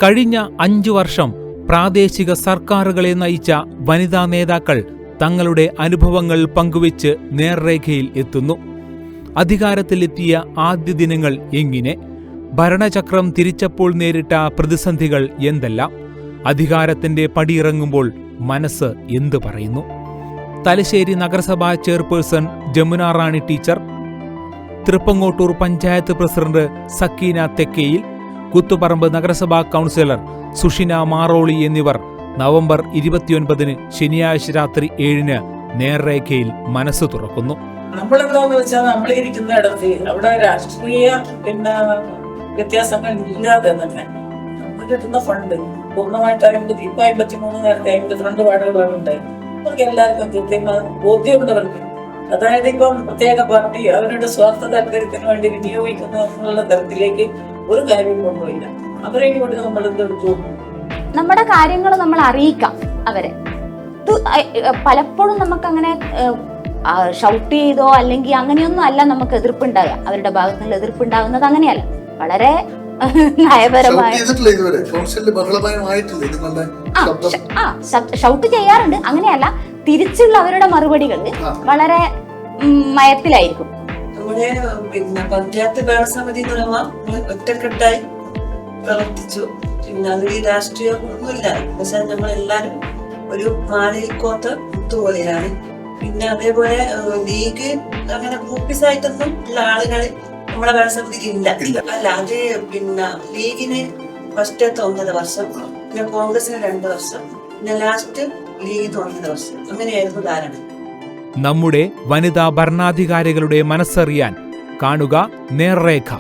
കഴിഞ്ഞ 5 വർഷം പ്രാദേശിക സർക്കാരുകളെ നയിച്ച വനിതാ നേതാക്കൾ തങ്ങളുടെ അനുഭവങ്ങൾ പങ്കുവച്ച് നേർരേഖയിൽ എത്തുന്നു. അധികാരത്തിലെത്തിയ ആദ്യ ദിനങ്ങൾ എങ്ങനെ? ഭരണചക്രം തിരിച്ചപ്പോൾ നേരിട്ട പ്രതിസന്ധികൾ എന്തെല്ലാം? അധികാരത്തിന്റെ പടിയിറങ്ങുമ്പോൾ മനസ്സ് എന്തു പറയുന്നു? തലശ്ശേരി നഗരസഭാ ചെയർപേഴ്സൺ ജമുന റാണി ടീച്ചർ, തൃപ്പങ്ങോട്ടൂർ പഞ്ചായത്ത് പ്രസിഡന്റ് സക്കീന തെക്കേയിൽ, കുത്തുപറമ്പ് നഗരസഭാ കൗൺസിലർ സുഷിന മാറോളി എന്നിവർ നവംബർ 29 ശനിയാഴ്ച രാത്രി 7 നേർരേഖയിൽ മനസ്സ് തുറക്കുന്നു. നമ്മളെന്താന്ന് വെച്ചാൽ നമ്മളിരിക്കുന്ന ഇടത്ത് അവിടെ രാഷ്ട്രീയ വ്യത്യാസങ്ങൾ ഇല്ലാതെ തന്നെ നമുക്ക് കിട്ടുന്ന ഫണ്ട് പൂർണ്ണമായിട്ട് 53 നേരത്തെ 52 വാർഡുകളുണ്ട്. അവർക്ക് എല്ലാവർക്കും കൃത്യമായ ബോധ്യമുള്ളവർക്ക്, അതായത് ഇപ്പം പ്രത്യേക പാർട്ടി അവരുടെ സ്വാർത്ഥ താല്പര്യത്തിന് വേണ്ടി വിനിയോഗിക്കുന്നു എന്നുള്ള തരത്തിലേക്ക് ഒരു കാര്യം കൊണ്ടുപോയില്ല. അവരെയും കൂടി നമ്മൾ എന്തെടുത്തു, നമ്മുടെ കാര്യങ്ങൾ നമ്മൾ അറിയിക്കാം അവരെ. പലപ്പോഴും നമുക്കങ്ങനെ ഷൗട്ട് ചെയ്തോ അല്ലെങ്കിൽ അങ്ങനെയൊന്നും അല്ല നമുക്ക് എതിർപ്പുണ്ടാകുക. അവരുടെ ഭാഗത്ത് നിന്ന് എതിർപ്പുണ്ടാകുന്നത് അങ്ങനെയല്ല, വളരെ നയപരമായി ഷൗട്ട് ചെയ്യാറുണ്ട്. അങ്ങനെയല്ല, തിരിച്ചുള്ള അവരുടെ മറുപടികൾ വളരെ മയത്തിലായിരിക്കും. നമ്മുടെ പഞ്ചായത്ത് ഭരണസമിതി ഒറ്റക്കെട്ടായി പ്രവർത്തിച്ചു. പിന്നെ അതിൽ രാഷ്ട്രീയം ഒന്നുമില്ല. പക്ഷെ ഞങ്ങളെല്ലാരും ഒരു മാലിക്കോത്ത് പോലെയാണ്. പിന്നെ അതേപോലെ ലീഗ് അങ്ങനെ ഗ്രൂപ്പീസായിട്ടൊന്നും ഉള്ള ആളുകൾ നമ്മുടെ ഭരണസമിതിക്ക് ഇല്ല. അല്ല, അത് പിന്നെ ലീഗിന് ഫസ്റ്റത്തെ 1.5 വർഷം, പിന്നെ കോൺഗ്രസിന് 2 വർഷം, പിന്നെ ലാസ്റ്റ് ലീഗിന് 1.5 വർഷം. അങ്ങനെയായിരുന്നു ധാരണ. നമ്മുടെ വനിതാ ഭരണാധികാരികളുടെ മനസ്സറിയാൻ കാണുക നേർരേഖ.